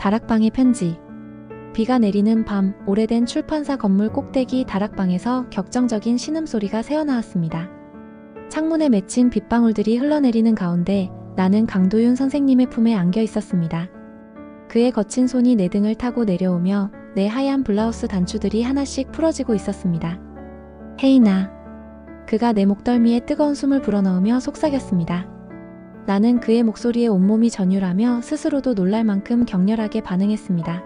다락방의 편지. 비가 내리는 밤, 오래된 출판사 건물 꼭대기 다락방에서 격정적인 신음소리가 새어나왔습니다. 창문에 맺힌 빗방울들이 흘러내리는 가운데 나는 강도윤 선생님의 품에 안겨 있었습니다. 그의 거친 손이 내 등을 타고 내려오며 내 하얀 블라우스 단추들이 하나씩 풀어지고 있었습니다. 헤이나. 그가 내 목덜미에 뜨거운 숨을 불어넣으며 속삭였습니다. 나는 그의 목소리에 온몸이 전율하며 스스로도 놀랄 만큼 격렬하게 반응했습니다.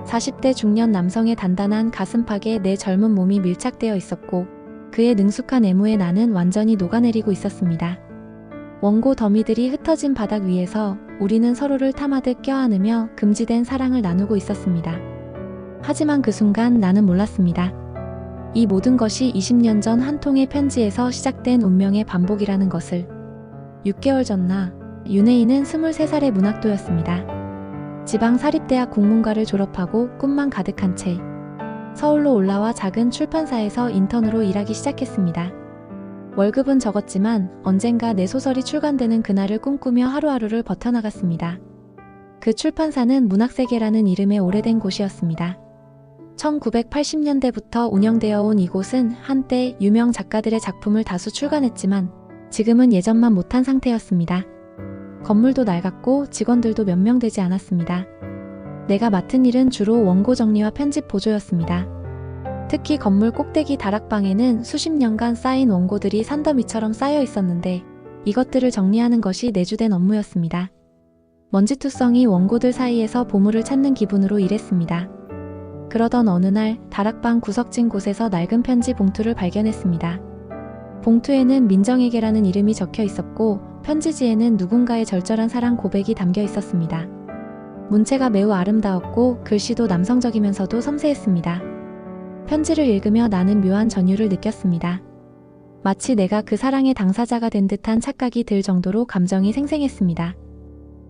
40대 중년 남성의 단단한 가슴팍에 내 젊은 몸이 밀착되어 있었고 그의 능숙한 애무에 나는 완전히 녹아내리고 있었습니다. 원고 더미들이 흩어진 바닥 위에서 우리는 서로를 탐하듯 껴안으며 금지된 사랑을 나누고 있었습니다. 하지만 그 순간 나는 몰랐습니다. 이 모든 것이 20년 전 한 통의 편지에서 시작된 운명의 반복이라는 것을. 6개월 전나 윤혜인은 23살의 문학도였습니다. 지방사립대학 국문과를 졸업하고 꿈만 가득한 채 서울로 올라와 작은 출판사에서 인턴으로 일하기 시작했습니다. 월급은 적었지만 언젠가 내 소설이 출간되는 그날을 꿈꾸며 하루하루를 버텨나갔습니다. 그 출판사는 문학세계라는 이름의 오래된 곳이었습니다. 1980년대부터 운영되어 온 이곳은 한때 유명 작가들의 작품을 다수 출간했지만 지금은 예전만 못한 상태였습니다. 건물도 낡았고 직원들도 몇 명 되지 않았습니다. 내가 맡은 일은 주로 원고 정리와 편집 보조였습니다. 특히 건물 꼭대기 다락방에는 수십 년간 쌓인 원고들이 산더미처럼 쌓여 있었는데 이것들을 정리하는 것이 내 주된 업무였습니다. 먼지투성이 원고들 사이에서 보물을 찾는 기분으로 일했습니다. 그러던 어느 날 다락방 구석진 곳에서 낡은 편지 봉투를 발견했습니다. 봉투에는 민정에게라는 이름이 적혀 있었고 편지지에는 누군가의 절절한 사랑 고백이 담겨 있었습니다. 문체가 매우 아름다웠고 글씨도 남성적이면서도 섬세했습니다. 편지를 읽으며 나는 묘한 전율을 느꼈습니다. 마치 내가 그 사랑의 당사자가 된 듯한 착각이 들 정도로 감정이 생생했습니다.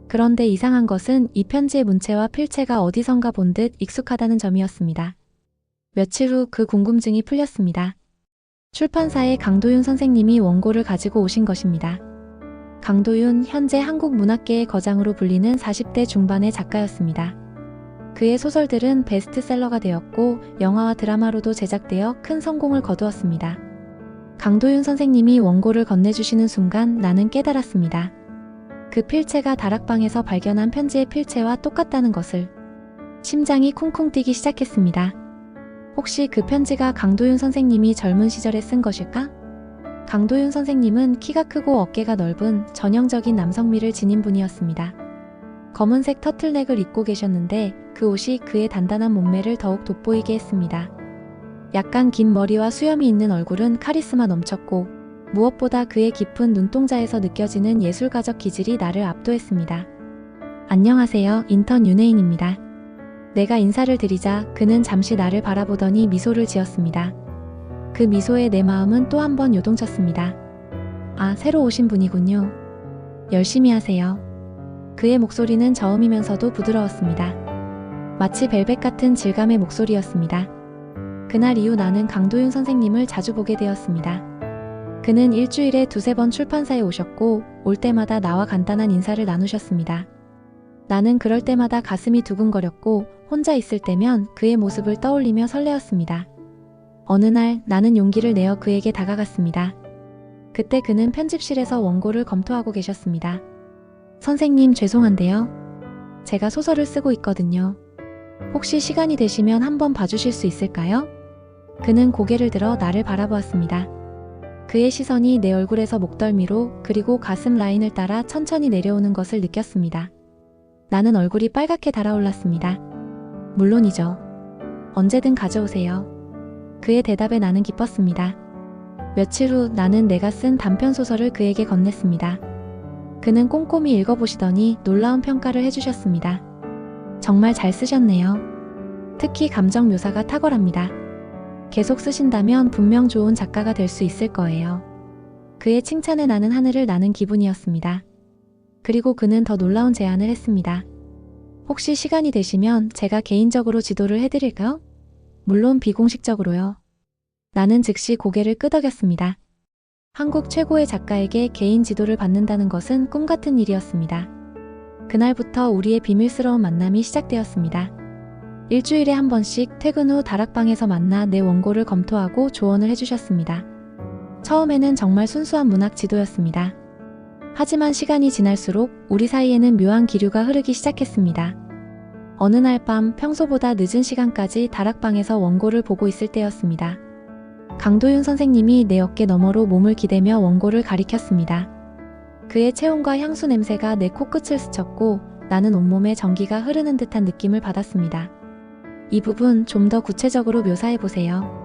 그런데 이상한 것은 이 편지의 문체와 필체가 어디선가 본 듯 익숙하다는 점이었습니다. 며칠 후 그 궁금증이 풀렸습니다. 출판사의 강도윤 선생님이 원고를 가지고 오신 것입니다. 강도윤, 현재 한국 문학계의 거장으로 불리는 40대 중반의 작가였습니다. 그의 소설들은 베스트셀러가 되었고 영화와 드라마로도 제작되어 큰 성공을 거두었습니다. 강도윤 선생님이 원고를 건네주시는 순간 나는 깨달았습니다. 그 필체가 다락방에서 발견한 편지의 필체와 똑같다는 것을. 심장이 쿵쿵 뛰기 시작했습니다. 혹시 그 편지가 강도윤 선생님이 젊은 시절에 쓴 것일까? 강도윤 선생님은 키가 크고 어깨가 넓은 전형적인 남성미를 지닌 분이었습니다. 검은색 터틀넥을 입고 계셨는데 그 옷이 그의 단단한 몸매를 더욱 돋보이게 했습니다. 약간 긴 머리와 수염이 있는 얼굴은 카리스마 넘쳤고 무엇보다 그의 깊은 눈동자에서 느껴지는 예술가적 기질이 나를 압도했습니다. 안녕하세요, 인턴 윤혜인입니다. 내가 인사를 드리자 그는 잠시 나를 바라보더니 미소를 지었습니다. 그 미소에 내 마음은 또 한 번 요동쳤습니다. 아, 새로 오신 분이군요. 열심히 하세요. 그의 목소리는 저음이면서도 부드러웠습니다. 마치 벨벳 같은 질감의 목소리였습니다. 그날 이후 나는 강도윤 선생님을 자주 보게 되었습니다. 그는 일주일에 두세 번 출판사에 오셨고 올 때마다 나와 간단한 인사를 나누셨습니다. 나는 그럴 때마다 가슴이 두근거렸고 혼자 있을 때면 그의 모습을 떠올리며 설레었습니다. 어느 날 나는 용기를 내어 그에게 다가갔습니다. 그때 그는 편집실에서 원고를 검토하고 계셨습니다. 선생님, 죄송한데요. 제가 소설을 쓰고 있거든요. 혹시 시간이 되시면 한번 봐주실 수 있을까요? 그는 고개를 들어 나를 바라보았습니다. 그의 시선이 내 얼굴에서 목덜미로 그리고 가슴 라인을 따라 천천히 내려오는 것을 느꼈습니다. 나는 얼굴이 빨갛게 달아올랐습니다. 물론이죠. 언제든 가져오세요. 그의 대답에 나는 기뻤습니다. 며칠 후 나는 내가 쓴 단편소설을 그에게 건넸습니다. 그는 꼼꼼히 읽어보시더니 놀라운 평가를 해주셨습니다. 정말 잘 쓰셨네요. 특히 감정 묘사가 탁월합니다. 계속 쓰신다면 분명 좋은 작가가 될 수 있을 거예요. 그의 칭찬에 나는 하늘을 나는 기분이었습니다. 그리고 그는 더 놀라운 제안을 했습니다. 혹시 시간이 되시면 제가 개인적으로 지도를 해드릴까요? 물론 비공식적으로요. 나는 즉시 고개를 끄덕였습니다. 한국 최고의 작가에게 개인 지도를 받는다는 것은 꿈 같은 일이었습니다. 그날부터 우리의 비밀스러운 만남이 시작되었습니다. 일주일에 한 번씩 퇴근 후 다락방에서 만나 내 원고를 검토하고 조언을 해주셨습니다. 처음에는 정말 순수한 문학 지도였습니다. 하지만 시간이 지날수록 우리 사이에는 묘한 기류가 흐르기 시작했습니다. 어느 날 밤 평소보다 늦은 시간까지 다락방에서 원고를 보고 있을 때였습니다. 강도윤 선생님이 내 어깨 너머로 몸을 기대며 원고를 가리켰습니다. 그의 체온과 향수 냄새가 내 코끝을 스쳤고 나는 온몸에 전기가 흐르는 듯한 느낌을 받았습니다. 이 부분 좀 더 구체적으로 묘사해보세요.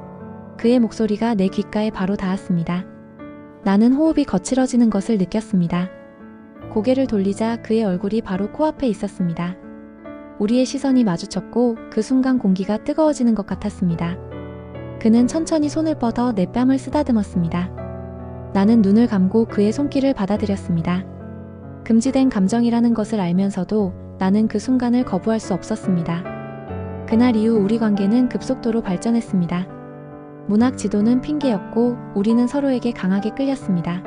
그의 목소리가 내 귓가에 바로 닿았습니다. 나는 호흡이 거칠어지는 것을 느꼈습니다. 고개를 돌리자 그의 얼굴이 바로 코앞에 있었습니다. 우리의 시선이 마주쳤고 그 순간 공기가 뜨거워지는 것 같았습니다. 그는 천천히 손을 뻗어 내 뺨을 쓰다듬었습니다. 나는 눈을 감고 그의 손길을 받아들였습니다. 금지된 감정이라는 것을 알면서도 나는 그 순간을 거부할 수 없었습니다. 그날 이후 우리 관계는 급속도로 발전했습니다. 문학 지도는 핑계였고 우리는 서로에게 강하게 끌렸습니다.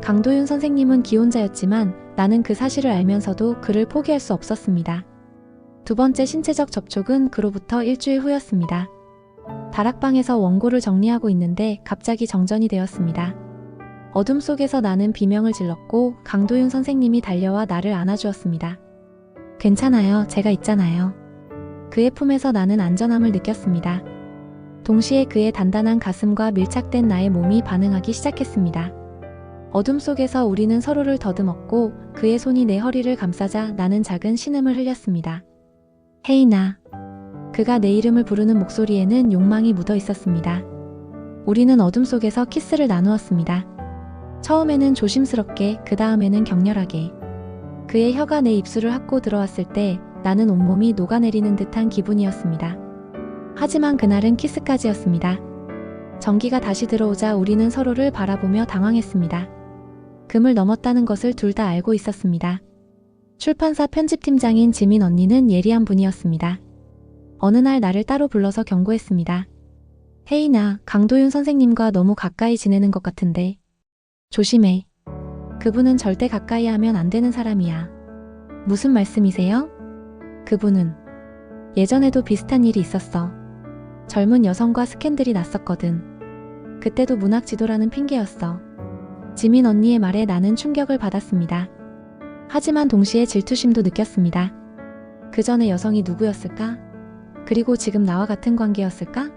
강도윤 선생님은 기혼자였지만 나는 그 사실을 알면서도 그를 포기할 수 없었습니다. 두 번째 신체적 접촉은 그로부터 일주일 후였습니다. 다락방에서 원고를 정리하고 있는데 갑자기 정전이 되었습니다. 어둠 속에서 나는 비명을 질렀고 강도윤 선생님이 달려와 나를 안아주었습니다. 괜찮아요. 제가 있잖아요. 그의 품에서 나는 안전함을 느꼈습니다. 동시에 그의 단단한 가슴과 밀착된 나의 몸이 반응하기 시작했습니다. 어둠 속에서 우리는 서로를 더듬었고 그의 손이 내 허리를 감싸자 나는 작은 신음을 흘렸습니다. 헤이나. 그가 내 이름을 부르는 목소리에는 욕망이 묻어 있었습니다. 우리는 어둠 속에서 키스를 나누었습니다. 처음에는 조심스럽게, 그 다음에는 격렬하게. 그의 혀가 내 입술을 핥고 들어왔을 때 나는 온몸이 녹아내리는 듯한 기분이었습니다. 하지만 그날은 키스까지였습니다. 전기가 다시 들어오자 우리는 서로를 바라보며 당황했습니다. 금을 넘었다는 것을 둘 다 알고 있었습니다. 출판사 편집팀장인 지민 언니는 예리한 분이었습니다. 어느 날 나를 따로 불러서 경고했습니다. 혜인아, 강도윤 선생님과 너무 가까이 지내는 것 같은데. 조심해. 그분은 절대 가까이 하면 안 되는 사람이야. 무슨 말씀이세요? 그분은 예전에도 비슷한 일이 있었어. 젊은 여성과 스캔들이 났었거든. 그때도 문학 지도라는 핑계였어. 지민 언니의 말에 나는 충격을 받았습니다. 하지만 동시에 질투심도 느꼈습니다. 그 전에 여성이 누구였을까? 그리고 지금 나와 같은 관계였을까?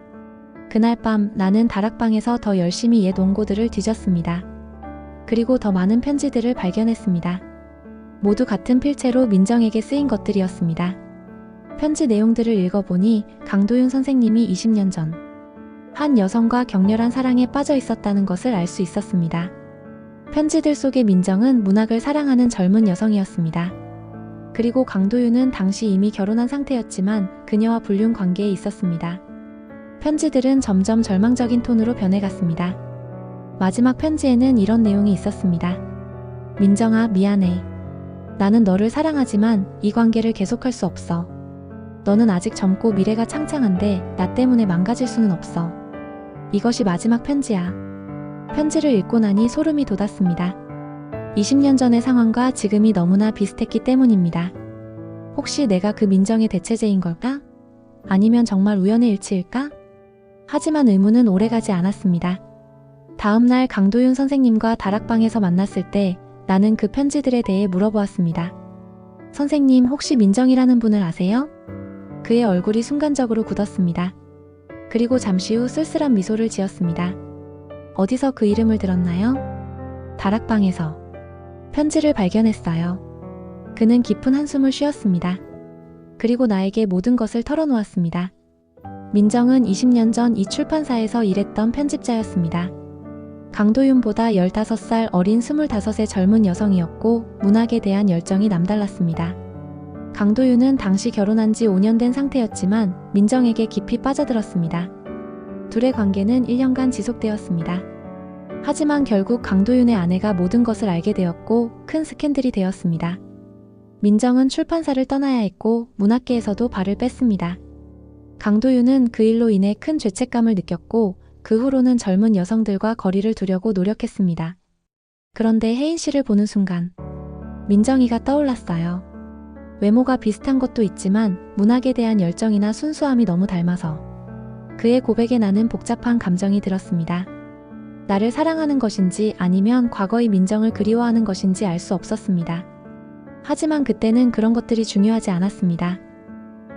그날 밤 나는 다락방에서 더 열심히 옛 원고들을 뒤졌습니다. 그리고 더 많은 편지들을 발견했습니다. 모두 같은 필체로 민정에게 쓰인 것들이었습니다. 편지 내용들을 읽어보니 강도윤 선생님이 20년 전 한 여성과 격렬한 사랑에 빠져 있었다는 것을 알 수 있었습니다. 편지들 속의 민정은 문학을 사랑하는 젊은 여성이었습니다. 그리고 강도윤은 당시 이미 결혼한 상태였지만 그녀와 불륜 관계에 있었습니다. 편지들은 점점 절망적인 톤으로 변해갔습니다. 마지막 편지에는 이런 내용이 있었습니다. 민정아, 미안해. 나는 너를 사랑하지만 이 관계를 계속할 수 없어. 너는 아직 젊고 미래가 창창한데 나 때문에 망가질 수는 없어. 이것이 마지막 편지야. 편지를 읽고 나니 소름이 돋았습니다. 20년 전의 상황과 지금이 너무나 비슷했기 때문입니다. 혹시 내가 그 민정의 대체제인 걸까? 아니면 정말 우연의 일치일까? 하지만 의문은 오래가지 않았습니다. 다음 날 강도윤 선생님과 다락방에서 만났을 때 나는 그 편지들에 대해 물어보았습니다. 선생님, 혹시 민정이라는 분을 아세요? 그의 얼굴이 순간적으로 굳었습니다. 그리고 잠시 후 쓸쓸한 미소를 지었습니다. 어디서 그 이름을 들었나요? 다락방에서. 편지를 발견했어요. 그는 깊은 한숨을 쉬었습니다. 그리고 나에게 모든 것을 털어놓았습니다. 민정은 20년 전 이 출판사에서 일했던 편집자였습니다. 강도윤보다 15살 어린 25의 젊은 여성이었고 문학에 대한 열정이 남달랐습니다. 강도윤은 당시 결혼한 지 5년 된 상태였지만 민정에게 깊이 빠져들었습니다. 둘의 관계는 1년간 지속되었습니다. 하지만 결국 강도윤의 아내가 모든 것을 알게 되었고 큰 스캔들이 되었습니다. 민정은 출판사를 떠나야 했고 문학계에서도 발을 뺐습니다. 강도윤은 그 일로 인해 큰 죄책감을 느꼈고 그 후로는 젊은 여성들과 거리를 두려고 노력했습니다. 그런데 혜인 씨를 보는 순간 민정이가 떠올랐어요. 외모가 비슷한 것도 있지만 문학에 대한 열정이나 순수함이 너무 닮아서 그의 고백에 나는 복잡한 감정이 들었습니다. 나를 사랑하는 것인지 아니면 과거의 민정을 그리워하는 것인지 알 수 없었습니다. 하지만 그때는 그런 것들이 중요하지 않았습니다.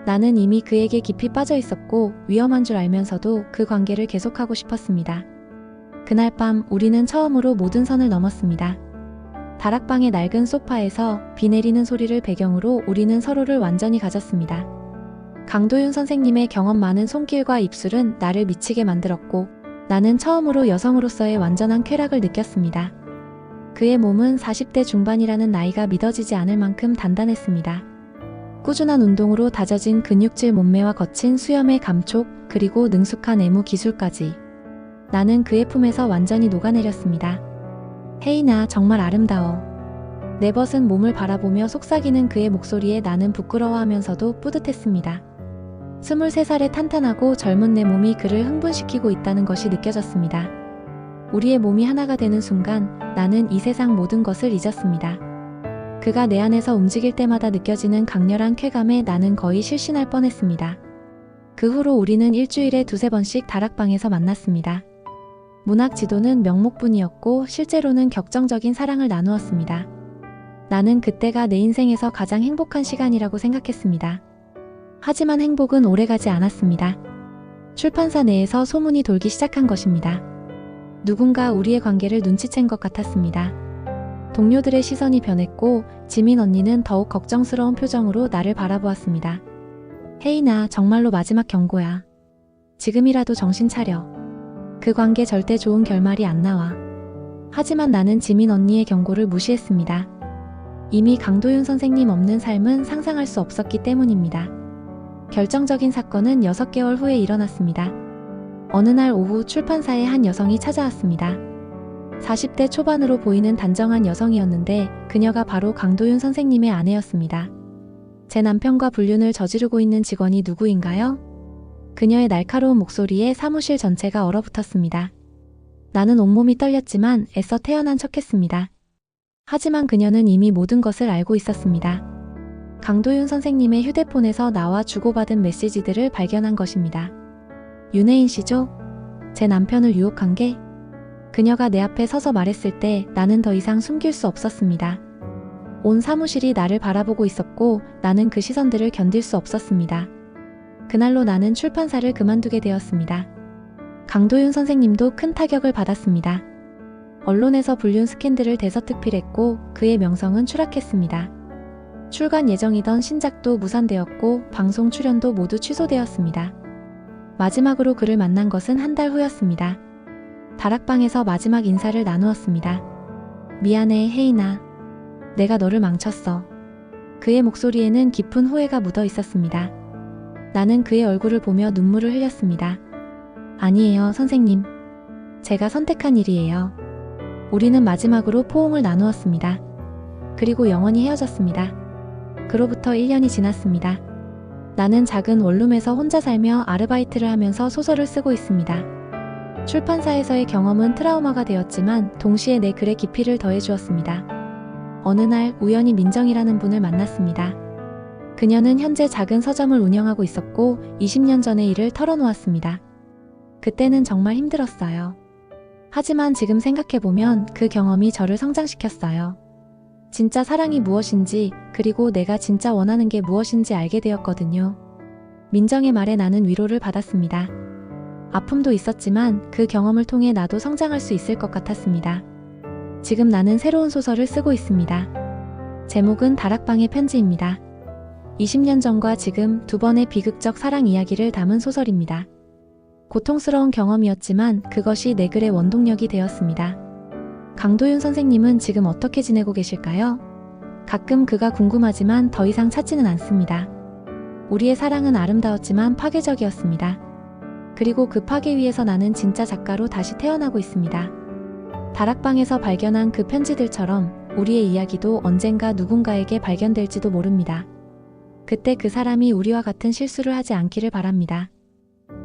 나는 이미 그에게 깊이 빠져 있었고 위험한 줄 알면서도 그 관계를 계속하고 싶었습니다. 그날 밤 우리는 처음으로 모든 선을 넘었습니다. 다락방의 낡은 소파에서 비 내리는 소리를 배경으로 우리는 서로를 완전히 가졌습니다. 강도윤 선생님의 경험 많은 손길과 입술은 나를 미치게 만들었고 나는 처음으로 여성으로서의 완전한 쾌락을 느꼈습니다. 그의 몸은 40대 중반이라는 나이가 믿어지지 않을 만큼 단단했습니다. 꾸준한 운동으로 다져진 근육질 몸매와 거친 수염의 감촉, 그리고 능숙한 애무 기술까지. 나는 그의 품에서 완전히 녹아내렸습니다. 혜인아, 정말 아름다워. 내 벗은 몸을 바라보며 속삭이는 그의 목소리에 나는 부끄러워하면서도 뿌듯했습니다. 23살의 탄탄하고 젊은 내 몸이 그를 흥분시키고 있다는 것이 느껴졌습니다. 우리의 몸이 하나가 되는 순간 나는 이 세상 모든 것을 잊었습니다. 그가 내 안에서 움직일 때마다 느껴지는 강렬한 쾌감에 나는 거의 실신할 뻔했습니다. 그 후로 우리는 일주일에 2~3번씩 다락방에서 만났습니다. 문학 지도는 명목뿐이었고 실제로는 격정적인 사랑을 나누었습니다. 나는 그때가 내 인생에서 가장 행복한 시간이라고 생각했습니다. 하지만 행복은 오래가지 않았습니다. 출판사 내에서 소문이 돌기 시작한 것입니다. 누군가 우리의 관계를 눈치챈 것 같았습니다. 동료들의 시선이 변했고 지민 언니는 더욱 걱정스러운 표정으로 나를 바라보았습니다. 혜인아, 정말로 마지막 경고야. 지금이라도 정신 차려. 그 관계 절대 좋은 결말이 안 나와. 하지만 나는 지민 언니의 경고를 무시했습니다. 이미 강도윤 선생님 없는 삶은 상상할 수 없었기 때문입니다. 결정적인 사건은 6개월 후에 일어났습니다. 어느 날 오후 출판사에 한 여성이 찾아왔습니다. 40대 초반으로 보이는 단정한 여성이었는데 그녀가 바로 강도윤 선생님의 아내였습니다. 제 남편과 불륜을 저지르고 있는 직원이 누구인가요? 그녀의 날카로운 목소리에 사무실 전체가 얼어붙었습니다. 나는 온몸이 떨렸지만 애써 태연한 척했습니다. 하지만 그녀는 이미 모든 것을 알고 있었습니다. 강도윤 선생님의 휴대폰에서 나와 주고받은 메시지들을 발견한 것입니다. 윤혜인 씨죠? 제 남편을 유혹한 게? 그녀가 내 앞에 서서 말했을 때 나는 더 이상 숨길 수 없었습니다. 온 사무실이 나를 바라보고 있었고 나는 그 시선들을 견딜 수 없었습니다. 그날로 나는 출판사를 그만두게 되었습니다. 강도윤 선생님도 큰 타격을 받았습니다. 언론에서 불륜 스캔들을 대서특필했고 그의 명성은 추락했습니다. 출간 예정이던 신작도 무산되었고 방송 출연도 모두 취소되었습니다. 마지막으로 그를 만난 것은 한 달 후였습니다. 다락방에서 마지막 인사를 나누었습니다. 미안해, 혜인아. 내가 너를 망쳤어. 그의 목소리에는 깊은 후회가 묻어 있었습니다. 나는 그의 얼굴을 보며 눈물을 흘렸습니다. 아니에요, 선생님. 제가 선택한 일이에요. 우리는 마지막으로 포옹을 나누었습니다. 그리고 영원히 헤어졌습니다. 그로부터 1년이 지났습니다. 나는 작은 원룸에서 혼자 살며 아르바이트를 하면서 소설을 쓰고 있습니다. 출판사에서의 경험은 트라우마가 되었지만 동시에 내 글의 깊이를 더해주었습니다. 어느 날 우연히 민정이라는 분을 만났습니다. 그녀는 현재 작은 서점을 운영하고 있었고 20년 전의 일을 털어놓았습니다. 그때는 정말 힘들었어요. 하지만 지금 생각해보면 그 경험이 저를 성장시켰어요. 진짜 사랑이 무엇인지, 그리고 내가 진짜 원하는 게 무엇인지 알게 되었거든요. 민정의 말에 나는 위로를 받았습니다. 아픔도 있었지만 그 경험을 통해 나도 성장할 수 있을 것 같았습니다. 지금 나는 새로운 소설을 쓰고 있습니다. 제목은 다락방의 편지입니다. 20년 전과 지금 2번의 비극적 사랑 이야기를 담은 소설입니다. 고통스러운 경험이었지만 그것이 내 글의 원동력이 되었습니다. 강도윤 선생님은 지금 어떻게 지내고 계실까요? 가끔 그가 궁금하지만 더 이상 찾지는 않습니다. 우리의 사랑은 아름다웠지만 파괴적이었습니다. 그리고 그 파괴 위에서 나는 진짜 작가로 다시 태어나고 있습니다. 다락방에서 발견한 그 편지들처럼 우리의 이야기도 언젠가 누군가에게 발견될지도 모릅니다. 그때 그 사람이 우리와 같은 실수를 하지 않기를 바랍니다.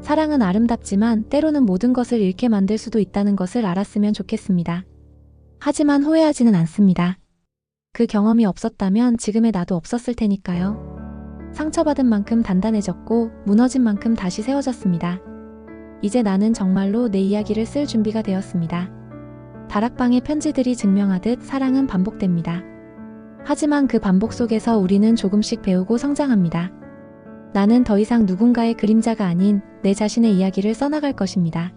사랑은 아름답지만 때로는 모든 것을 잃게 만들 수도 있다는 것을 알았으면 좋겠습니다. 하지만 후회하지는 않습니다. 그 경험이 없었다면 지금의 나도 없었을 테니까요. 상처받은 만큼 단단해졌고 무너진 만큼 다시 세워졌습니다. 이제 나는 정말로 내 이야기를 쓸 준비가 되었습니다. 다락방의 편지들이 증명하듯 사랑은 반복됩니다. 하지만 그 반복 속에서 우리는 조금씩 배우고 성장합니다. 나는 더 이상 누군가의 그림자가 아닌 내 자신의 이야기를 써나갈 것입니다.